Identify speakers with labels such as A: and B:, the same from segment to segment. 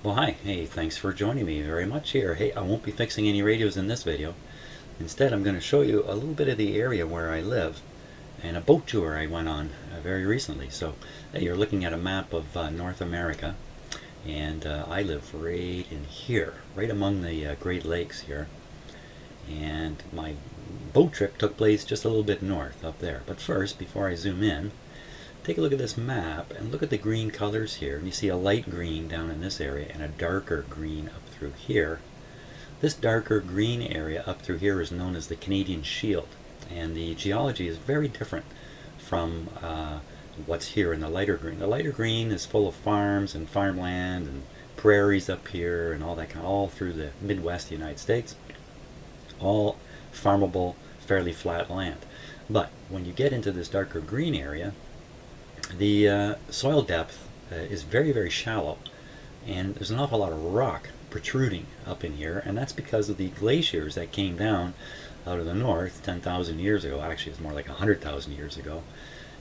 A: Well, hi. Hey, thanks for joining me very much here. Hey, I won't be fixing any radios in this video. Instead, I'm going to show you a little bit of the area where I live and a boat tour I went on very recently. So, hey, you're looking at a map of North America, and I live right in here, right among the Great Lakes here. And my boat trip took place just a little bit north up there. But first, before I zoom in, take a look at this map and look at the green colors here. You see a light green down in this area and a darker green up through here. This darker green area up through here is known as the Canadian Shield, and the geology is very different from what's here in the lighter green. The lighter green is full of farms and farmland and prairies up here and all that kind of, all through the Midwest United States. All farmable, fairly flat land. But when you get into this darker green area, the soil depth is very, very shallow, and there's an awful lot of rock protruding up in here, and that's because of the glaciers that came down out of the north 10,000 years ago. Actually, it's more like 100,000 years ago,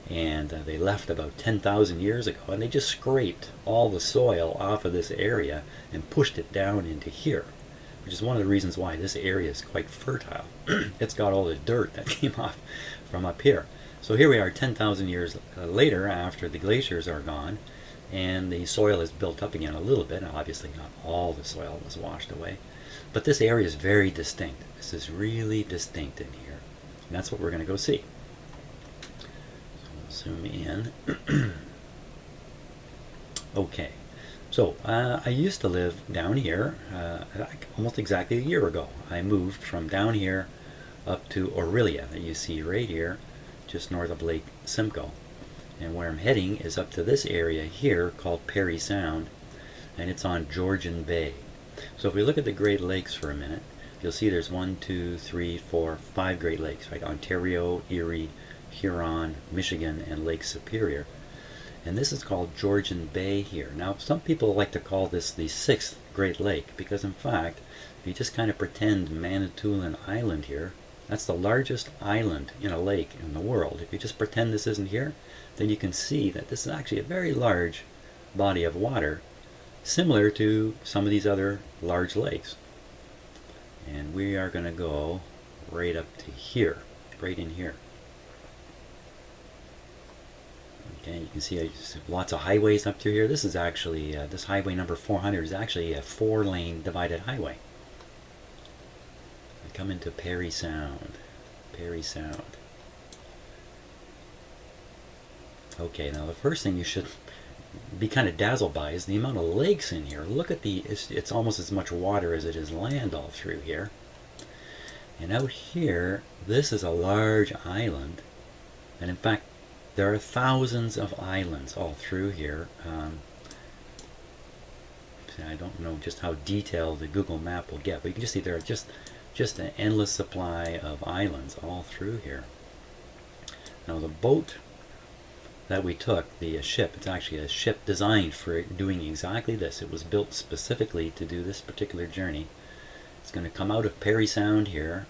A: and they left about 10,000 years ago, and they just scraped all the soil off of this area and pushed it down into here, which is one of the reasons why this area is quite fertile. It's got all the dirt that came off from up here. So here we are 10,000 years later, after the glaciers are gone, and the soil is built up again a little bit. Obviously not all the soil was washed away, but this area is very distinct. This is really distinct in here, and that's what we're going to go see. So we'll zoom in. Okay, so I used to live down here almost exactly a year ago. I moved from down here up to Orillia, that you see right here, just north of Lake Simcoe. And where I'm heading is up to this area here called Parry Sound, and it's on Georgian Bay. So if we look at the Great Lakes for a minute, you'll see there's 1, 2, 3, 4, 5 Great Lakes, right? Ontario, Erie, Huron, Michigan, and Lake Superior. And this is called Georgian Bay here. Now, some people like to call this the 6th Great Lake, because in fact, if you just kind of pretend Manitoulin Island here, that's the largest island in a lake in the world. If you just pretend this isn't here, then you can see that this is actually a very large body of water, similar to some of these other large lakes. And we are going to go right up to here, right in here. Okay, you can see lots of highways up through here. This is actually, this highway number 400 is actually a 4-lane divided highway. Come into Parry Sound. Parry Sound. Okay, now the first thing you should be kind of dazzled by is the amount of lakes in here. Look at it's almost as much water as it is land all through here. And out here, this is a large island. And in fact, there are thousands of islands all through here. I don't know just how detailed the Google map will get, but you can just see there are just an endless supply of islands all through here. Now the boat that we took, the ship, it's actually a ship designed for doing exactly this. It was built specifically to do this particular journey. It's going to come out of Parry Sound here,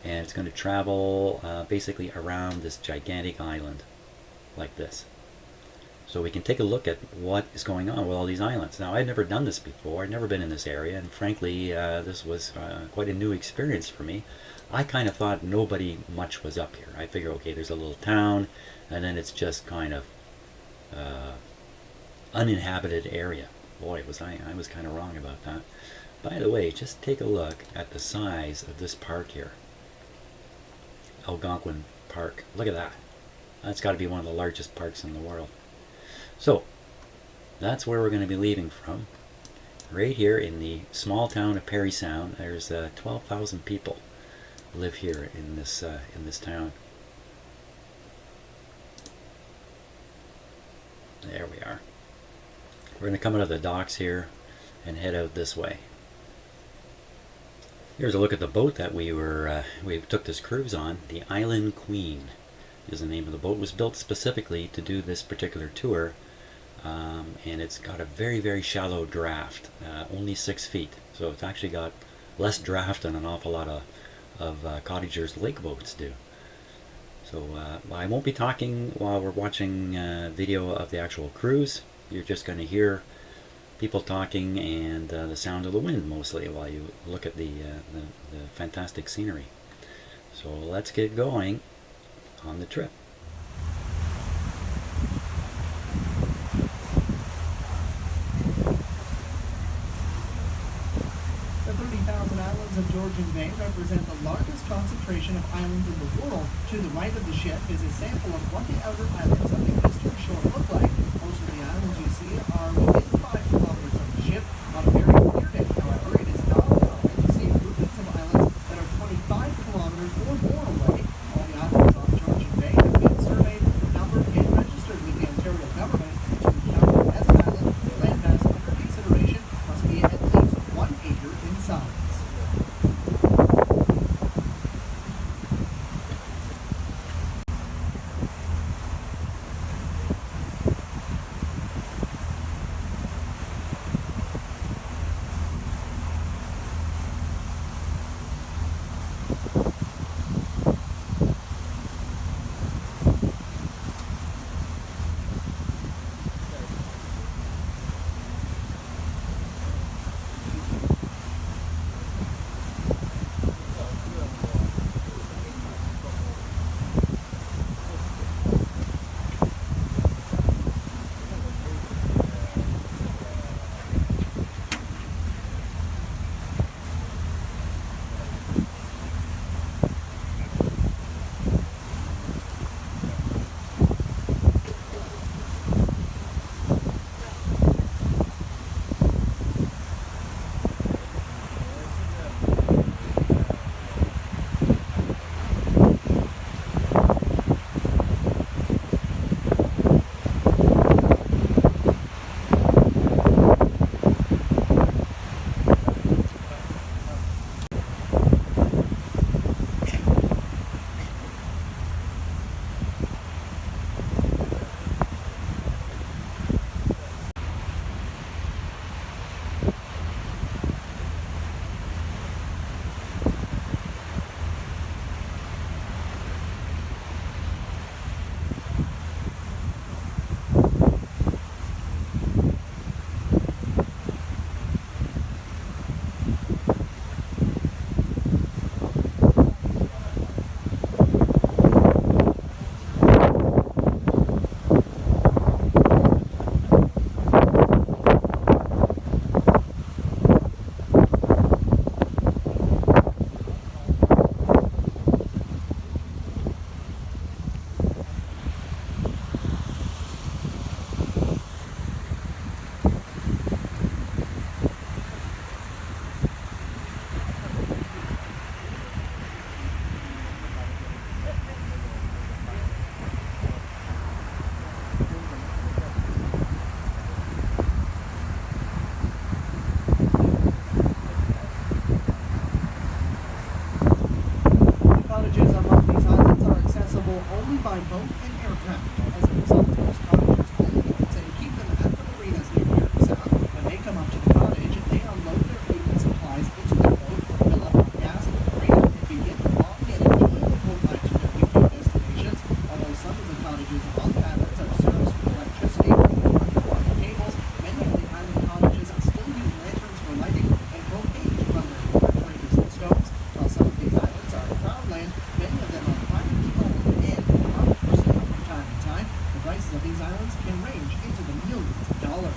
A: and it's going to travel basically around this gigantic island like this. So we can take a look at what is going on with all these islands. Now, I'd never done this before. I'd never been in this area, and frankly, this was quite a new experience for me. I kind of thought nobody much was up here. I figured, okay, there's a little town, and then it's just kind of uninhabited area. Boy, I was kind of wrong about that. By the way, just take a look at the size of this park here. Algonquin Park. Look at that. That's got to be one of the largest parks in the world. So, that's where we're going to be leaving from. Right here in the small town of Parry Sound, there's 12,000 people live here in this town. There we are. We're going to come out of the docks here and head out this way. Here's a look at the boat that we took this cruise on. The Island Queen is the name of the boat. It was built specifically to do this particular tour, and it's got a very, very shallow draft, only 6 feet. So it's actually got less draft than an awful lot of cottagers' lake boats do. So I won't be talking while we're watching video of the actual cruise. You're just going to hear people talking and the sound of the wind mostly while you look at the fantastic scenery. So let's get going on the trip.
B: The 30,000 islands of Georgian Bay represent the largest concentration of islands in the world. To the right of the ship is a sample of what the outer islands of the eastern shore look like. Most of the islands you see are within 5 kilometers of the ship. On a very clear day, however, it is not uncommon to see groupings of islands that are 25 kilometers or more away. All the islands off Georgian Bay have been surveyed, numbered, and registered with the Ontario government. To be counted as an island, the landmass under consideration must be at least 1 acre in size. Only by boat and aircraft. As a result, most cottages own boats and keep them at the marinas near Parry Sound. When they come up to the cottage, they unload their food and supplies into the boat, fill up on gas at the marina, and begin the long and enjoyable boat ride to their weekend destinations. Although some of the cottages on the islands are serviced with electricity or underwater cables, many of the island cottages still use lanterns for lighting and propane to run their water flames and stoves. While some of these islands are crown land, many of them are privately owned and private for sale from time to time. The prices of these islands can range into the millions of dollars.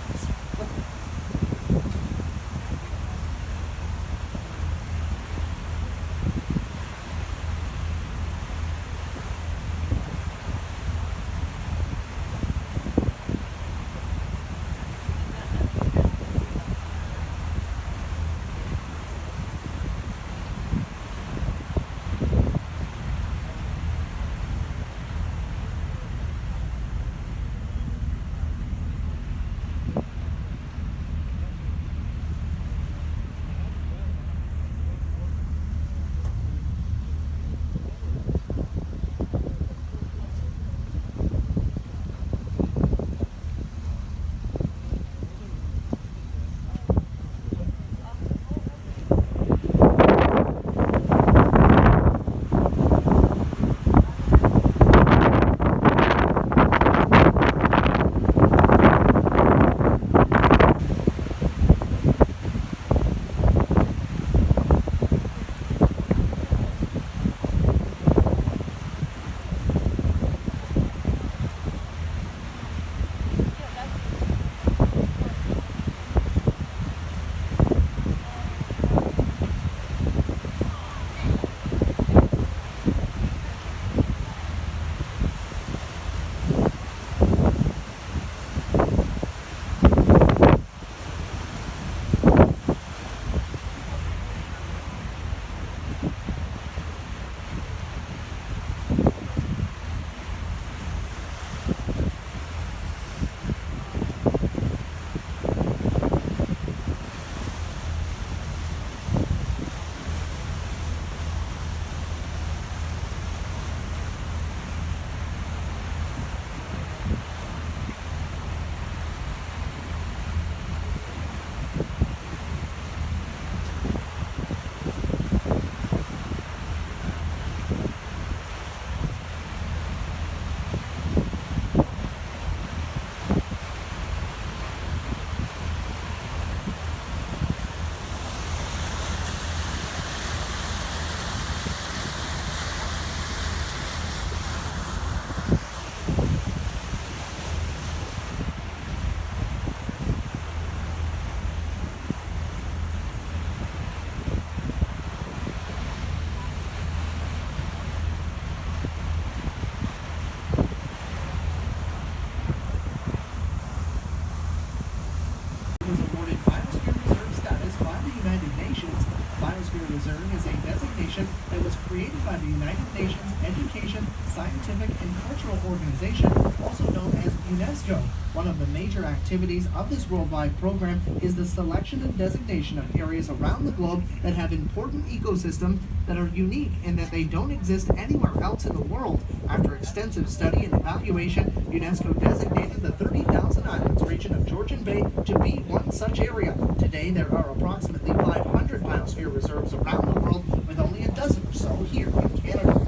B: also known as UNESCO. One of the major activities of this worldwide program is the selection and designation of areas around the globe that have important ecosystems that are unique in that they don't exist anywhere else in the world. After extensive study and evaluation, UNESCO designated the 30,000 Islands region of Georgian Bay to be one such area. Today, there are approximately 500 biosphere reserves around the world, with only a dozen or so here in Canada.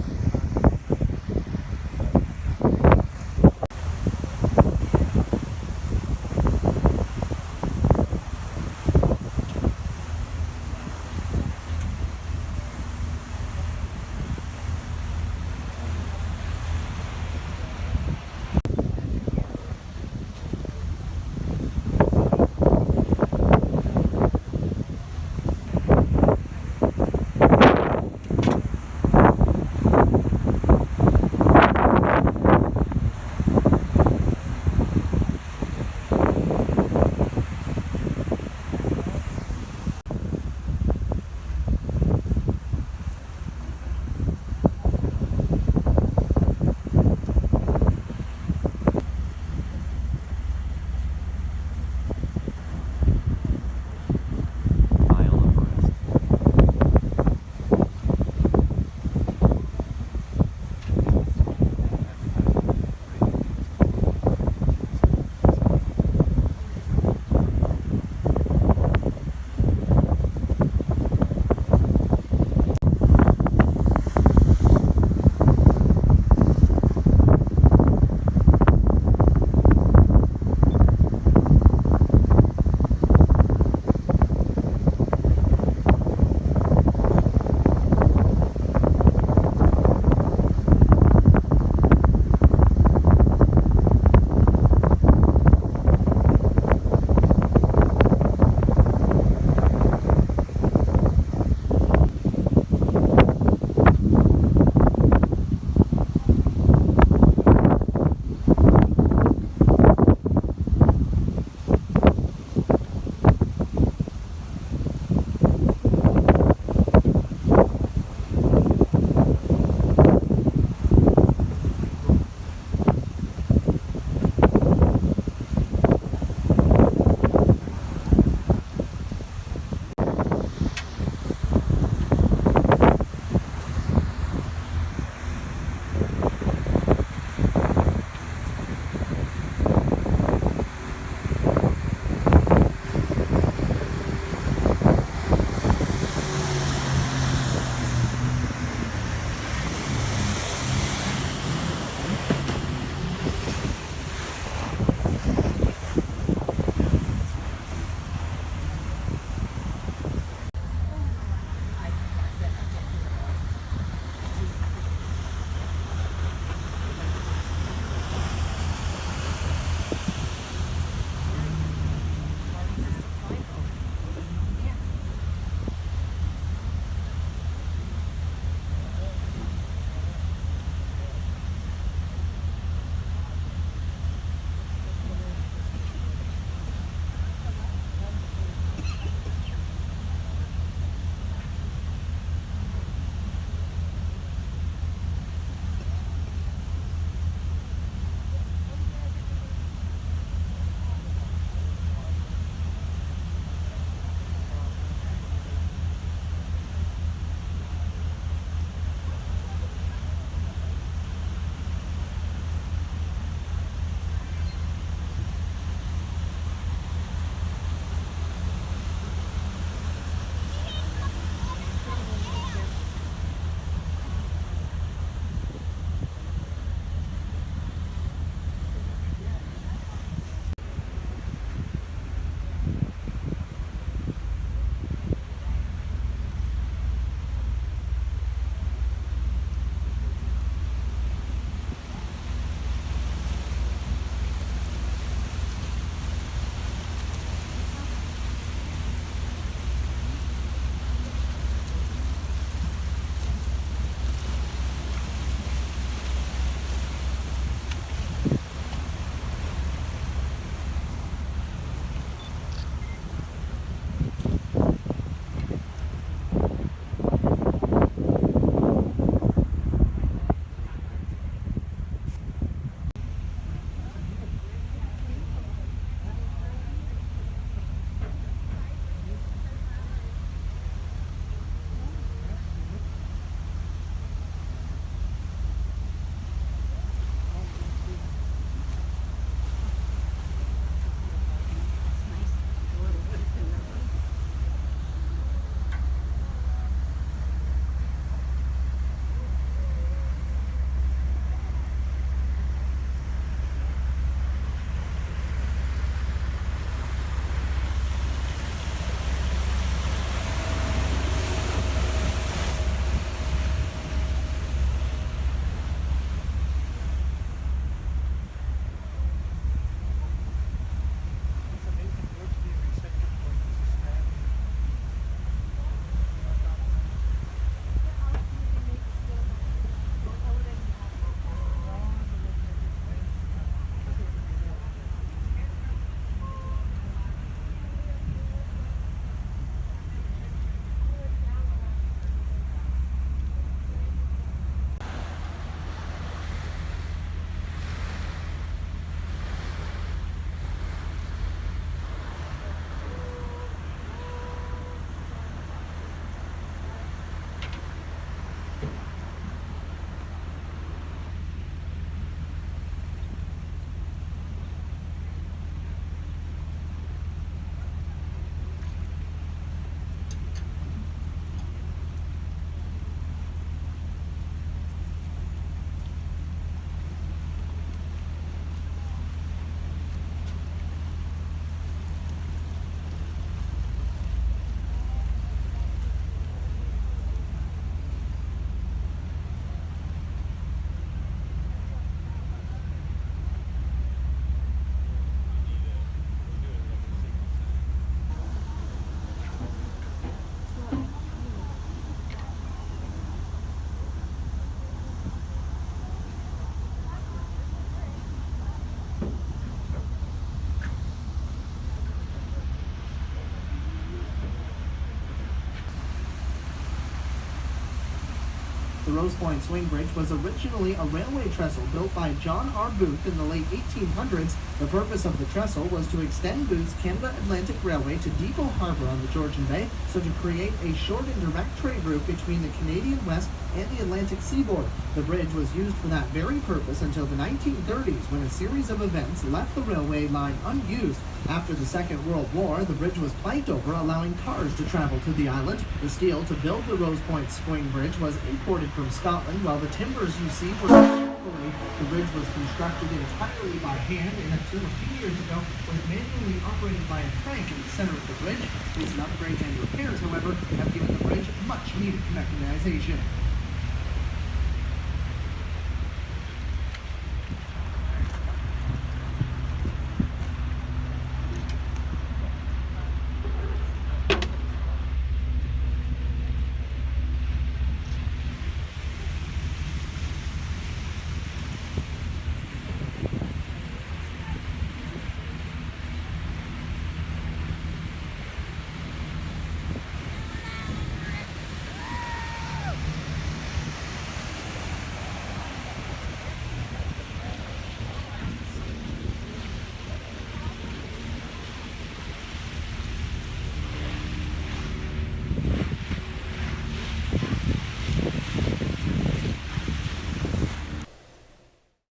B: The Rose Point Swing Bridge was originally a railway trestle built by John R. Booth in the late 1800s. The purpose of the trestle was to extend Booth's Canada Atlantic Railway to Depot Harbor on the Georgian Bay, so to create a short and direct trade route between the Canadian West and the Atlantic seaboard. The bridge was used for that very purpose until the 1930s, when a series of events left the railway line unused. After the Second World War, the bridge was planked over, allowing cars to travel to the island. The steel to build the Rose Point Swing Bridge was imported from Scotland, while the timbers you see were locally. The bridge was constructed entirely by hand and until a few years ago was manually operated by a crank in the center of the bridge. Recent upgrades and repairs, however, have given the bridge much needed mechanization.